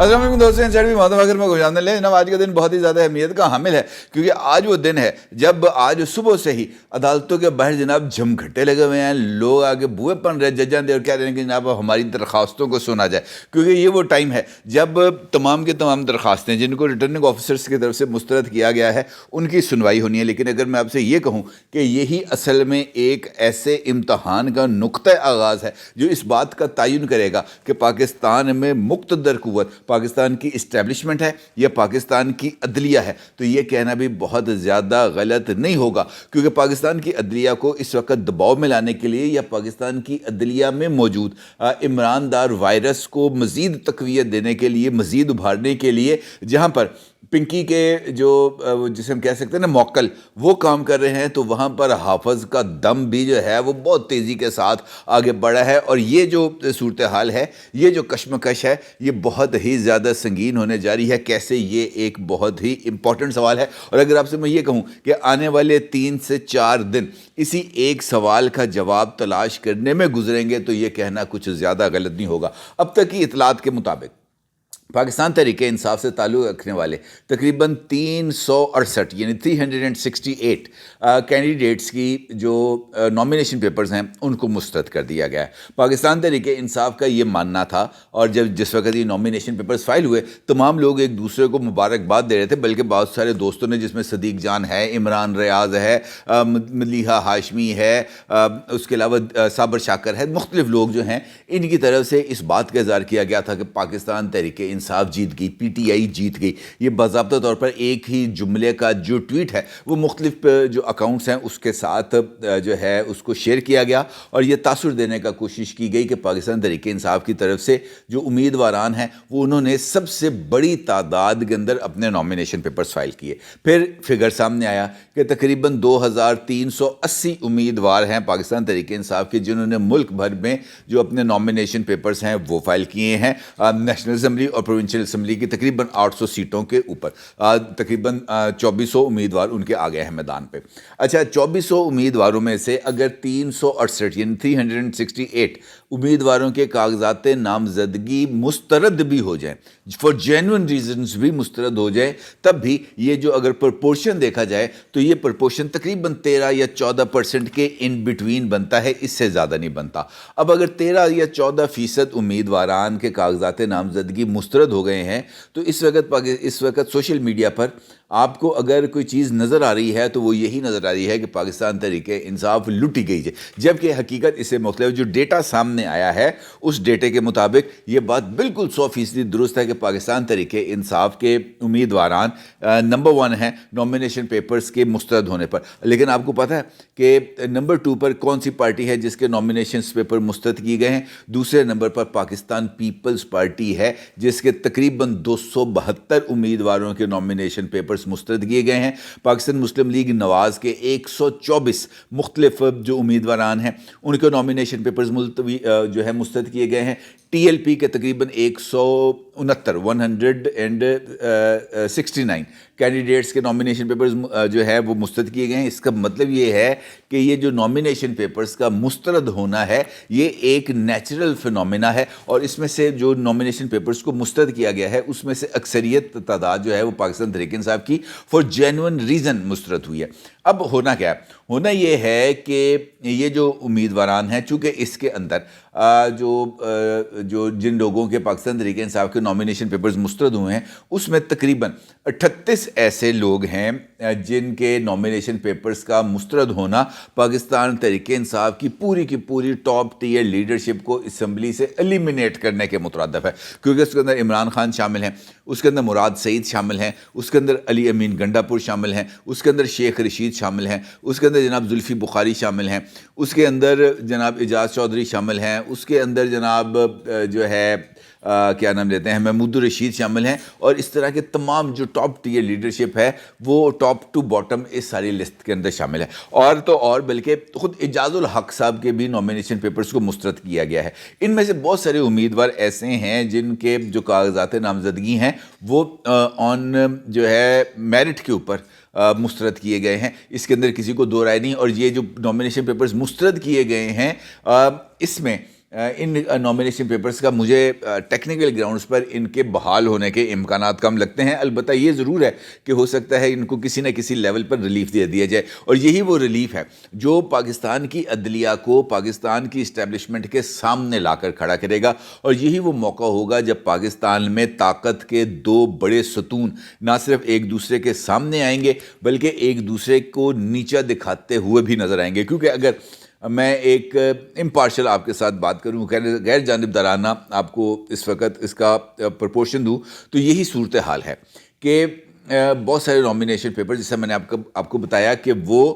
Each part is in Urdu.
السلام علیکم دوستوں، بھی محترم آخر میں گزارنے لیں جناب. آج کا دن بہت ہی زیادہ اہمیت کا حامل ہے کیونکہ آج وہ دن ہے جب آج صبح سے ہی عدالتوں کے باہر جناب جھم گھٹے لگے ہوئے ہیں. لوگ آگے بوئے پن رہے ججاں دے اور کہہ رہے ہیں کہ جناب ہماری درخواستوں کو سنا جائے، کیونکہ یہ وہ ٹائم ہے جب تمام کے تمام درخواستیں جن کو ریٹرننگ آفیسرس کی طرف سے مسترد کیا گیا ہے ان کی سنوائی ہونی ہے. لیکن اگر میں آپ سے یہ کہوں کہ یہی اصل میں ایک ایسے امتحان کا نقطۂ آغاز ہے جو اس بات کا تعین کرے گا کہ پاکستان میں مقتدر قوت پاکستان کی اسٹیبلشمنٹ ہے یا پاکستان کی عدلیہ ہے، تو یہ کہنا بھی بہت زیادہ غلط نہیں ہوگا. کیونکہ پاکستان کی عدلیہ کو اس وقت دباؤ میں لانے کے لیے یا پاکستان کی عدلیہ میں موجود عمران دار وائرس کو مزید تقویت دینے کے لیے، مزید ابھارنے کے لیے، جہاں پر پنکی کے جو جسے ہم کہہ سکتے ہیں نا موکل وہ کام کر رہے ہیں، تو وہاں پر حافظ کا دم بھی جو ہے وہ بہت تیزی کے ساتھ آگے بڑھا ہے. اور یہ جو صورتحال ہے، یہ جو کشمکش ہے، یہ بہت ہی زیادہ سنگین ہونے جا رہی ہے. کیسے؟ یہ ایک بہت ہی امپورٹنٹ سوال ہے. اور اگر آپ سے میں یہ کہوں کہ آنے والے 3 سے 4 دن اسی ایک سوال کا جواب تلاش کرنے میں گزریں گے تو یہ کہنا کچھ زیادہ غلط نہیں ہوگا. اب تک کی اطلاعات کے مطابق پاکستان تحریک انصاف سے تعلق رکھنے والے تقریباً 368 یعنی 368 کینڈیڈیٹس کی جو نامینیشن پیپرز ہیں ان کو مسترد کر دیا گیا ہے. پاکستان تحریک انصاف کا یہ ماننا تھا، اور جس وقت یہ نامینیشن پیپرز فائل ہوئے تمام لوگ ایک دوسرے کو مبارکباد دے رہے تھے، بلکہ بہت سارے دوستوں نے، جس میں صدیق جان ہے، عمران ریاض ہے، ملیحہ ہاشمی ہے، اس کے علاوہ صابر شاکر ہے، مختلف لوگ جو ہیں ان کی طرف سے اس بات کا اظہار کیا گیا تھا کہ پاکستان تحریک انصاف جیت گئی، پی ٹی آئی جیت گئی. یہ باضابطہ طور پر ایک ہی جملے کا جو ٹویٹ ہے وہ مختلف جو اکاؤنٹس ہیں اس کے ساتھ جو ہے اس کو شیئر کیا گیا، اور یہ تاثر دینے کا کوشش کی گئی کہ پاکستان تحریک انصاف کی طرف سے جو امیدواران ہیں وہ انہوں نے سب سے بڑی تعداد کے اندر اپنے نامینیشن پیپرز فائل کیے. پھر فگر سامنے آیا کہ تقریباً 2380 امیدوار ہیں پاکستان تحریک انصاف کے جنہوں نے ملک بھر میں جو اپنے نامینیشن پیپرز ہیں وہ فائل کیے ہیں. نیشنل اسمبلی اور پروونشل اسمبلی کی تقریباً 800 سیٹوں کے اوپر تقریباً 2400 امیدوار ان کے آگے ہیں میدان پہ. اچھا، 2400 امیدواروں میں سے اگر 368 یعنی 368 امیدواروں کے کاغذات نامزدگی مسترد بھی ہو جائیں، فار جینوئن ریزنز بھی مسترد ہو جائیں، تب بھی یہ جو اگر پرپورشن دیکھا جائے تو یہ پرپورشن تقریباً 13 یا 14% کے ان بٹوین بنتا ہے، اس سے زیادہ نہیں بنتا. اب اگر 13 یا 14% امیدواران کے کاغذات نامزدگی مسترد ہو گئے ہیں تو اس وقت سوشل میڈیا پر آپ کو اگر کوئی چیز نظر آ رہی ہے تو وہ یہی نظر آ رہی ہے کہ پاکستان تحریک انصاف لٹی گئی ہے، جبکہ حقیقت اس سے مختلف. جو ڈیٹا سامنے آیا ہے اس ڈیٹے کے مطابق یہ بات بالکل 100% درست ہے کہ پاکستان تحریک انصاف کے امیدواران نمبر 1 ہیں نامینیشن پیپرز کے مسترد ہونے پر. لیکن آپ کو پتہ ہے کہ نمبر 2 پر کون سی پارٹی ہے جس کے نامینیشن پیپر مسترد کیے گئے ہیں؟ دوسرے نمبر پر پاکستان پیپلز پارٹی ہے جس کے تقریباً 272 امیدواروں کے نامینیشن پیپرز مسترد کیے گئے ہیں. پاکستان مسلم لیگ نواز کے 124 مختلف جو امیدواران ہیں ان کے نامینیشن پیپرز جو ہے مسترد کیے گئے ہیں. ٹی ایل پی کے تقریباً 169 کینڈیڈیٹس کے نامینیشن پیپرز جو ہے وہ مسترد کیے گئے ہیں. اس کا مطلب یہ ہے کہ یہ جو نامینیشن پیپرز کا مسترد ہونا ہے یہ ایک نیچرل فینومینا ہے، اور اس میں سے جو نامینیشن پیپرز کو مسترد کیا گیا ہے اس میں سے اکثریت تعداد جو ہے وہ پاکستان تحریک انصاف کی فار جینوئن ریزن مسترد ہوئی ہے. اب ہونا کیا ہے؟ ہونا یہ ہے کہ یہ جو امیدواران ہیں، چونکہ اس کے اندر جو جن لوگوں کے پاکستان تحریک انصاف کے نامینیشن پیپرز مسترد ہوئے ہیں اس میں تقریباً 38 ایسے لوگ ہیں جن کے نامینیشن پیپرز کا مسترد ہونا پاکستان تحریک انصاف کی پوری ٹاپ ٹیئر لیڈرشپ کو اسمبلی سے ایلیمینیٹ کرنے کے مترادف ہے. کیونکہ اس کے اندر عمران خان شامل ہیں، اس کے اندر مراد سعید شامل ہیں، اس کے اندر علی امین گنڈا پور شامل ہیں، اس کے اندر شیخ رشید شامل ہیں، اس کے اندر جناب زلفی بخاری شامل ہیں، اس کے اندر جناب اعجاز چودھری شامل ہیں، اس کے اندر جناب جو ہے کیا نام لیتے ہیں محمود الرشید شامل ہیں، اور اس طرح کے تمام جو ٹاپ ٹیئر لیڈرشپ ہے وہ ٹاپ ٹو باٹم اس ساری لسٹ کے اندر شامل ہے. اور تو اور بلکہ خود اعجاز الحق صاحب کے بھی نامینیشن پیپرز کو مسترد کیا گیا ہے. ان میں سے بہت سارے امیدوار ایسے ہیں جن کے جو کاغذات نامزدگی ہیں وہ آن جو ہے میرٹ کے اوپر مسترد کیے گئے ہیں. اس کے اندر کسی کو دو رائے نہیں. اور یہ جو نامینیشن پیپرز مسترد کیے گئے ہیں اس میں ان نامینیشن پیپرز کا مجھے ٹیکنیکل گراؤنڈز پر ان کے بحال ہونے کے امکانات کم لگتے ہیں. البتہ یہ ضرور ہے کہ ہو سکتا ہے ان کو کسی نہ کسی لیول پر ریلیف دے دیا جائے, اور یہی وہ ریلیف ہے جو پاکستان کی عدلیہ کو پاکستان کی اسٹیبلشمنٹ کے سامنے لا کر کھڑا کرے گا, اور یہی وہ موقع ہوگا جب پاکستان میں طاقت کے دو بڑے ستون نہ صرف ایک دوسرے کے سامنے آئیں گے بلکہ ایک دوسرے کو نیچا دکھاتے ہوئے بھی نظر آئیں گے. کیونکہ اگر میں ایک امپارشل آپ کے ساتھ بات کروں, غیر جانبدارانہ آپ کو اس وقت اس کا پرپورشن دوں, تو یہی صورتحال ہے کہ بہت سارے نامینیشن پیپر جیسے میں نے آپ کو بتایا کہ وہ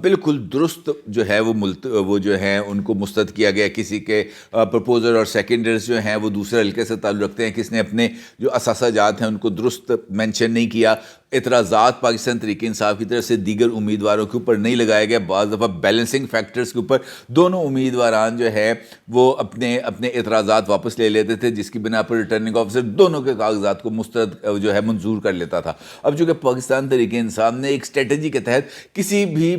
بالکل درست جو ہے وہ جو ہیں ان کو مسترد کیا گیا. کسی کے پرپوزر اور سیکنڈرز جو ہیں وہ دوسرے حلقے سے تعلق رکھتے ہیں, کس نے اپنے جو اثاثہ جات ہیں ان کو درست مینشن نہیں کیا. اعتراضات پاکستان تحریک انصاف کی طرف سے دیگر امیدواروں کے اوپر نہیں لگائے گئے. بعض دفعہ بیلنسنگ فیکٹرز کے اوپر دونوں امیدواران جو ہے وہ اپنے اعتراضات واپس لے لیتے تھے, جس کی بنا پر ریٹرننگ آفیسر دونوں کے کاغذات کو مسترد جو ہے منظور کر لیتا تھا. اب چونکہ پاکستان تحریک انصاف نے ایک اسٹریٹجی کے تحت کسی بھی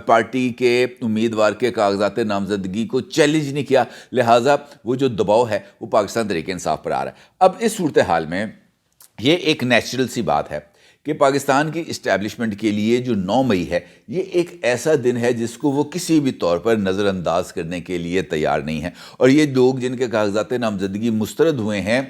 پارٹی کے امیدوار کے کاغذات نامزدگی کو چیلنج نہیں کیا, لہٰذا وہ جو دباؤ ہے وہ پاکستان تحریک انصاف پر آ رہا ہے. اب اس صورتحال میں یہ ایک نیچرل سی بات ہے کہ پاکستان کی اسٹیبلشمنٹ کے لیے جو 9 مئی ہے یہ ایک ایسا دن ہے جس کو وہ کسی بھی طور پر نظر انداز کرنے کے لیے تیار نہیں ہے. اور یہ لوگ جن کے کاغذات نامزدگی مسترد ہوئے ہیں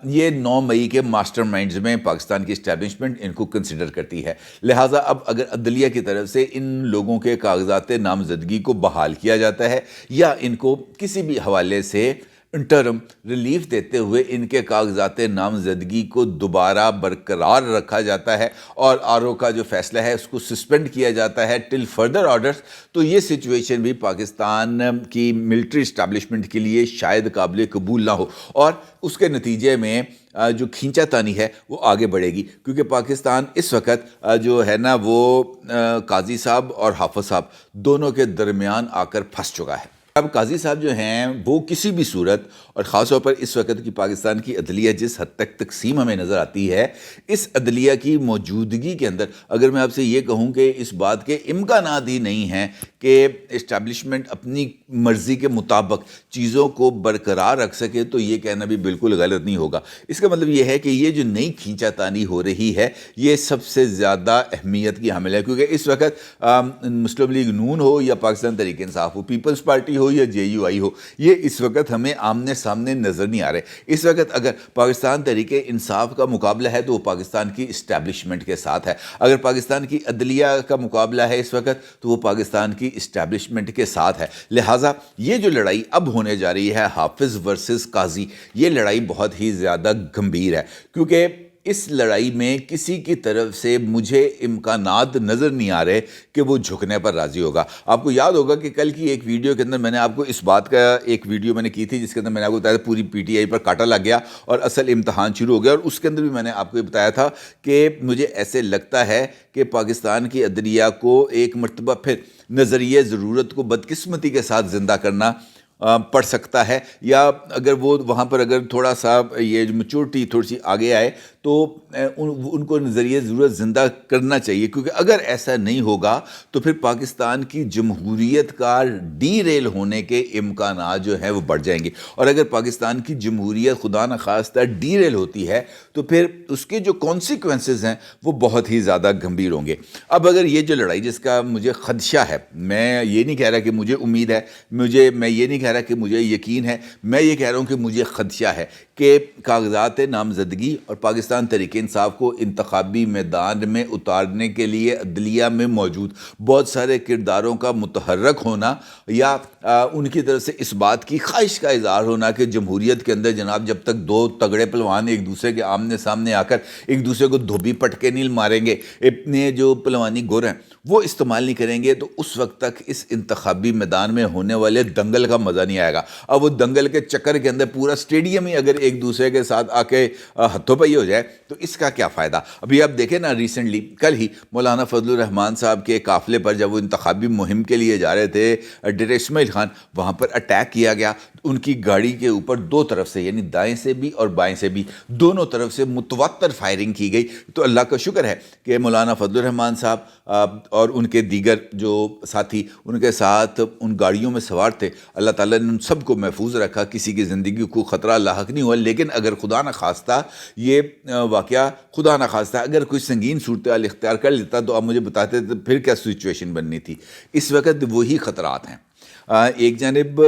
یہ 9 مئی کے ماسٹر مائنڈز میں پاکستان کی اسٹیبلشمنٹ ان کو کنسیڈر کرتی ہے. لہٰذا اب اگر عدلیہ کی طرف سے ان لوگوں کے کاغذات نامزدگی کو بحال کیا جاتا ہے یا ان کو کسی بھی حوالے سے انٹرم ریلیف دیتے ہوئے ان کے کاغذات نامزدگی کو دوبارہ برقرار رکھا جاتا ہے اور RO کا جو فیصلہ ہے اس کو سسپینڈ کیا جاتا ہے ٹل فردر آرڈرز, تو یہ سچویشن بھی پاکستان کی ملٹری اسٹیبلشمنٹ کے لیے شاید قابل قبول نہ ہو, اور اس کے نتیجے میں جو کھینچا تانی ہے وہ آگے بڑھے گی. کیونکہ پاکستان اس وقت جو ہے نا وہ قاضی صاحب اور حافظ صاحب دونوں کے درمیان آ کر پھنس چکا ہے. اب قاضی صاحب جو ہیں وہ کسی بھی صورت, اور خاص طور پر اس وقت کی پاکستان کی عدلیہ جس حد تک تقسیم ہمیں نظر آتی ہے, اس عدلیہ کی موجودگی کے اندر اگر میں آپ سے یہ کہوں کہ اس بات کے امکانات ہی نہیں ہیں کہ اسٹیبلشمنٹ اپنی مرضی کے مطابق چیزوں کو برقرار رکھ سکے, تو یہ کہنا بھی بالکل غلط نہیں ہوگا. اس کا مطلب یہ ہے کہ یہ جو نئی کھینچا تانی ہو رہی ہے یہ سب سے زیادہ اہمیت کی حامل ہے, کیونکہ اس وقت مسلم لیگ نون ہو یا پاکستان تحریک انصاف ہو, پیپلز پارٹی ہو یا JUI ہو, یہ اس وقت ہمیں آمنے سامنے نظر نہیں آ رہے. اس وقت اگر پاکستان تحریک انصاف کا مقابلہ ہے تو وہ پاکستان کی اسٹیبلشمنٹ کے ساتھ ہے. اگر پاکستان کی عدلیہ کا مقابلہ ہے اس وقت تو وہ پاکستان کی اسٹیبلشمنٹ کے ساتھ ہے. لہٰذا یہ جو لڑائی اب ہونے جا رہی ہے حافظ ورسز قاضی, یہ لڑائی بہت ہی زیادہ گمبھیر ہے, کیونکہ اس لڑائی میں کسی کی طرف سے مجھے امکانات نظر نہیں آ رہے کہ وہ جھکنے پر راضی ہوگا. آپ کو یاد ہوگا کہ کل کی ایک ویڈیو کے اندر میں نے آپ کو اس بات کا ایک ویڈیو میں نے کی تھی جس کے اندر میں نے آپ کو بتایا تھا پوری PTI پر کاٹا لگ گیا اور اصل امتحان شروع ہو گیا, اور اس کے اندر بھی میں نے آپ کو یہ بتایا تھا کہ مجھے ایسے لگتا ہے کہ پاکستان کی عدلیہ کو ایک مرتبہ پھر نظریہ ضرورت کو بدقسمتی کے ساتھ زندہ کرنا پڑ سکتا ہے, یا اگر وہ وہاں پر اگر تھوڑا سا یہ میچورٹی تھوڑی سی آگے آئے تو ان کو نظریہ ضرورت زندہ کرنا چاہیے. کیونکہ اگر ایسا نہیں ہوگا تو پھر پاکستان کی جمہوریت کا ڈی ریل ہونے کے امکانات جو ہیں وہ بڑھ جائیں گے, اور اگر پاکستان کی جمہوریت خدا نخواستہ ڈی ریل ہوتی ہے تو پھر اس کے جو کانسیکوینسز ہیں وہ بہت ہی زیادہ گمبھیر ہوں گے. اب اگر یہ جو لڑائی جس کا مجھے خدشہ ہے, میں یہ نہیں کہہ رہا کہ مجھے امید ہے, میں یہ نہیں کہہ رہا کہ مجھے یقین ہے, میں یہ کہہ رہا ہوں کہ مجھے خدشہ ہے کہ کاغذات نامزدگی اور پاکستان تحریک انصاف کو انتخابی میدان میں اتارنے کے لیے عدلیہ میں موجود بہت سارے کرداروں کا متحرک ہونا یا ان کی طرف سے اس بات کی خواہش کا اظہار ہونا کہ جمہوریت کے اندر جناب جب تک دو تگڑے پہلوان ایک دوسرے کے آمنے سامنے آ کر ایک دوسرے کو دھوبی پٹکے نہیں ماریں گے, اپنے جو پہلوانی گر ہیں وہ استعمال نہیں کریں گے, تو اس وقت تک اس انتخابی میدان میں ہونے والے دنگل کا مزہ نہیں آئے گا. اب وہ دنگل کے چکر کے اندر پورا اسٹیڈیم ہی اگر ایک دوسرے کے ساتھ آ کے ہتھوں پائی ہو جائے تو اس کا کیا فائدہ. ابھی آپ دیکھیں نا, ریسنٹلی کل ہی مولانا فضل الرحمان صاحب کے قافلے پر جب وہ انتخابی مہم کے لیے جا رہے تھے, ڈاکٹر اسماعیل خان, وہاں پر اٹیک کیا گیا. ان کی گاڑی کے اوپر دو طرف سے یعنی دائیں سے بھی اور بائیں سے بھی دونوں طرف سے متواتر فائرنگ کی گئی. تو اللہ کا شکر ہے کہ مولانا فضل الرحمان صاحب اور ان کے دیگر جو ساتھی ان کے ساتھ ان گاڑیوں میں سوار تھے، اللہ تعالیٰ نے ان سب کو محفوظ رکھا، کسی کی زندگی کو خطرہ لاحق نہیں ہوا. لیکن اگر خدا نخواستہ یہ واقعہ، خدا نخواستہ اگر کوئی سنگین صورتحال اختیار کر لیتا تو آپ مجھے بتاتے تو پھر کیا سچویشن بننی تھی. اس وقت وہی خطرات ہیں. ایک جانب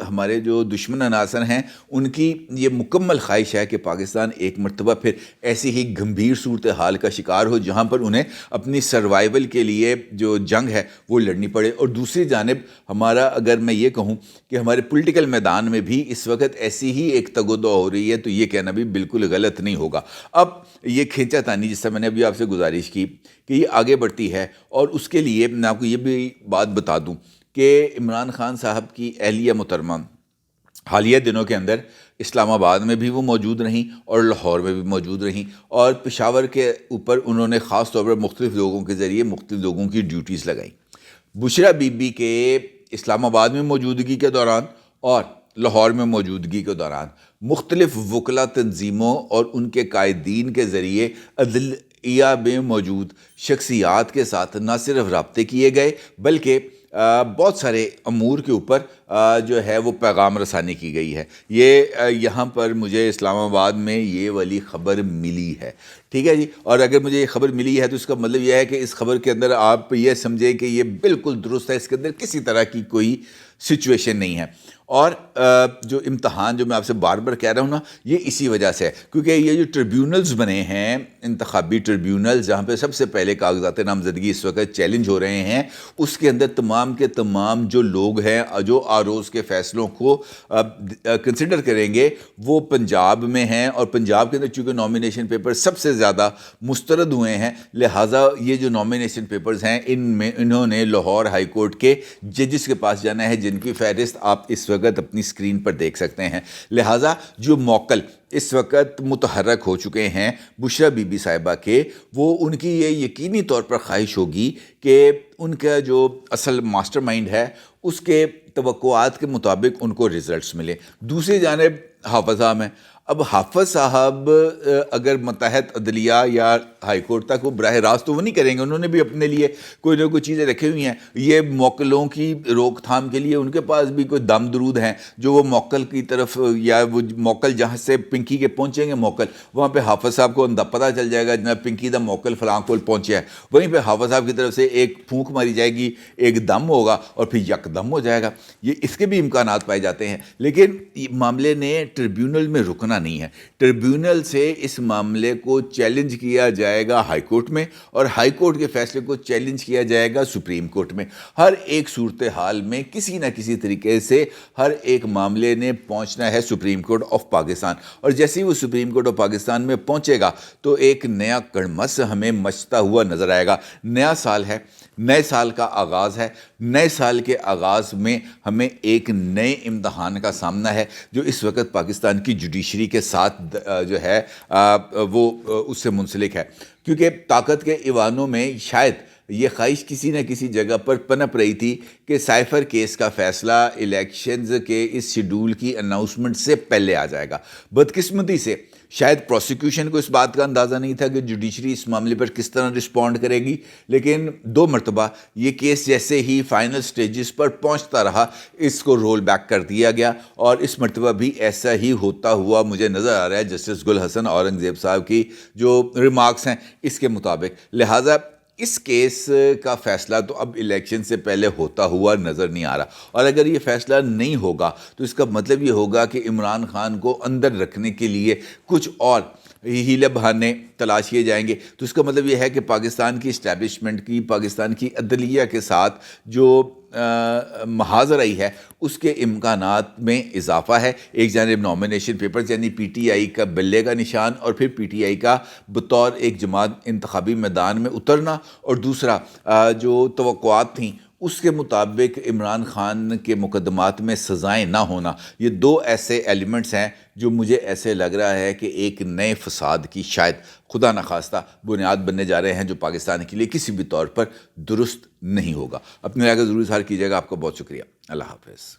ہمارے جو دشمن عناصر ہیں ان کی یہ مکمل خواہش ہے کہ پاکستان ایک مرتبہ پھر ایسی ہی گمبھیر صورتحال کا شکار ہو جہاں پر انہیں اپنی سروائیول کے لیے جو جنگ ہے وہ لڑنی پڑے. اور دوسری جانب ہمارا، اگر میں یہ کہوں کہ ہمارے پولیٹیکل میدان میں بھی اس وقت ایسی ہی ایک تگ و دو ہو رہی ہے تو یہ کہنا بھی بالکل غلط نہیں ہوگا. اب یہ کھینچا تانی جس سے میں نے ابھی آپ سے گزارش کی کہ یہ آگے بڑھتی ہے، اور اس کے لیے میں آپ کو یہ بھی بات بتا دوں کہ عمران خان صاحب کی اہلیہ محترمہ حالیہ دنوں کے اندر اسلام آباد میں بھی وہ موجود رہیں اور لاہور میں بھی موجود رہیں، اور پشاور کے اوپر انہوں نے خاص طور پر مختلف لوگوں کے ذریعے مختلف لوگوں کی ڈیوٹیز لگائیں. بشرا بی بی کے اسلام آباد میں موجودگی کے دوران اور لاہور میں موجودگی کے دوران مختلف وکلا تنظیموں اور ان کے قائدین کے ذریعے عدلیہ میں موجود شخصیات کے ساتھ نہ صرف رابطے کیے گئے بلکہ بہت سارے امور کے اوپر جو ہے وہ پیغام رسانی کی گئی ہے. یہ یہاں پر مجھے اسلام آباد میں یہ والی خبر ملی ہے، ٹھیک ہے جی. اور اگر مجھے یہ خبر ملی ہے تو اس کا مطلب یہ ہے کہ اس خبر کے اندر آپ یہ سمجھیں کہ یہ بالکل درست ہے، اس کے اندر کسی طرح کی کوئی سچویشن نہیں ہے. اور جو امتحان جو میں آپ سے بار بار کہہ رہا ہوں نا، یہ اسی وجہ سے ہے کیونکہ یہ جو ٹریبیونلز بنے ہیں، انتخابی ٹریبیونلز جہاں پہ سب سے پہلے کاغذات نامزدگی اس وقت چیلنج ہو رہے ہیں، اس کے اندر تمام کے تمام جو لوگ ہیں جو آروز کے فیصلوں کو کنسیڈر کریں گے وہ پنجاب میں ہیں، اور پنجاب کے اندر چونکہ نامینیشن پیپر سب سے زیادہ مسترد ہوئے ہیں، لہٰذا یہ جو نامینیشن پیپرز ہیں انہوں نے لاہور ہائی کورٹ کے ججز کے پاس جانا ہے، جن کی فہرست آپ اس وقت اپنی اسکرین پر دیکھ سکتے ہیں. لہٰذا جو موکل اس وقت متحرک ہو چکے ہیں بشرا بی بی صاحبہ کے، وہ ان کی یہ یقینی طور پر خواہش ہوگی کہ ان کا جو اصل ماسٹر مائنڈ ہے اس کے توقعات کے مطابق ان کو ریزلٹس ملے. دوسری جانب حافظ صاحب ہیں. اب حافظ صاحب اگر متحد عدلیہ یا ہائی کورٹ تک وہ براہ راست تو وہ نہیں کریں گے، انہوں نے بھی اپنے لیے کوئی نہ کوئی چیزیں رکھی ہوئی ہیں. یہ موکلوں کی روک تھام کے لیے ان کے پاس بھی کوئی دم درود ہیں جو وہ موکل کی طرف، یا وہ موکل جہاں سے پنکی کے پہنچیں گے موکل، وہاں پہ حافظ صاحب کو پتہ چل جائے گا جناب پنکی دا موکل فلاں کول پہنچا ہے، وہیں پہ حافظ صاحب کی طرف سے ایک پھونک ماری جائے گی، ایک دم ہوگا اور پھر یک دم ہو جائے گا. یہ اس کے بھی امکانات پائے جاتے ہیں. لیکن معاملے نے ٹریبیونل میں رکنا نہیں ہے. ٹریبیونل سے اس معاملے کو چیلنج کیا جائے گا ہائی کورٹ میں، اور ہائی کورٹ کے فیصلے کو چیلنج کیا جائے گا سپریم کورٹ میں. ہر ایک صورتحال میں کسی نہ کسی طریقے سے ہر ایک معاملے نے پہنچنا ہے سپریم کورٹ آف پاکستان، اور جیسے ہی وہ سپریم کورٹ آف پاکستان میں پہنچے گا تو ایک نیا کڑمس ہمیں مچتا ہوا نظر آئے گا. نیا سال ہے، نئے سال کا آغاز ہے. نئے سال کے آغاز میں ہمیں ایک نئے امتحان کا سامنا ہے جو اس وقت پاکستان کی جوڈیشری کے ساتھ جو ہے وہ اس سے منسلک ہے. کیونکہ طاقت کے ایوانوں میں شاید یہ خواہش کسی نہ کسی جگہ پر پنپ رہی تھی کہ سائفر کیس کا فیصلہ الیکشنز کے اس شیڈول کی اناؤنسمنٹ سے پہلے آ جائے گا. بدقسمتی سے شاید پروسیکیوشن کو اس بات کا اندازہ نہیں تھا کہ جوڈیشری اس معاملے پر کس طرح رسپونڈ کرے گی، لیکن 2 مرتبہ یہ کیس جیسے ہی فائنل سٹیجز پر پہنچتا رہا اس کو رول بیک کر دیا گیا، اور اس مرتبہ بھی ایسا ہی ہوتا ہوا مجھے نظر آ رہا ہے جسٹس گل حسن اورنگزیب صاحب کی جو ریمارکس ہیں اس کے مطابق. لہٰذا اس کیس کا فیصلہ تو اب الیکشن سے پہلے ہوتا ہوا نظر نہیں آ رہا، اور اگر یہ فیصلہ نہیں ہوگا تو اس کا مطلب یہ ہوگا کہ عمران خان کو اندر رکھنے کے لیے کچھ اور ہیلے بہانے تلاش کیے جائیں گے. تو اس کا مطلب یہ ہے کہ پاکستان کی اسٹیبلشمنٹ کی، پاکستان کی عدلیہ کے ساتھ جو محاذ رہی ہے اس کے امکانات میں اضافہ ہے. ایک جانب نامینیشن پیپرز یعنی پی ٹی آئی کا بلے کا نشان، اور پھر پی ٹی آئی کا بطور ایک جماعت انتخابی میدان میں اترنا، اور دوسرا جو توقعات تھیں اس کے مطابق عمران خان کے مقدمات میں سزائیں نہ ہونا. یہ 2 ایسے ایلیمنٹس ہیں جو مجھے ایسے لگ رہا ہے کہ ایک نئے فساد کی شاید خدا نخواستہ بنیاد بننے جا رہے ہیں جو پاکستان کے لیے کسی بھی طور پر درست نہیں ہوگا. اپنے رائے کا ضرور اظہار کیجیے گا. آپ کا بہت شکریہ. اللہ حافظ.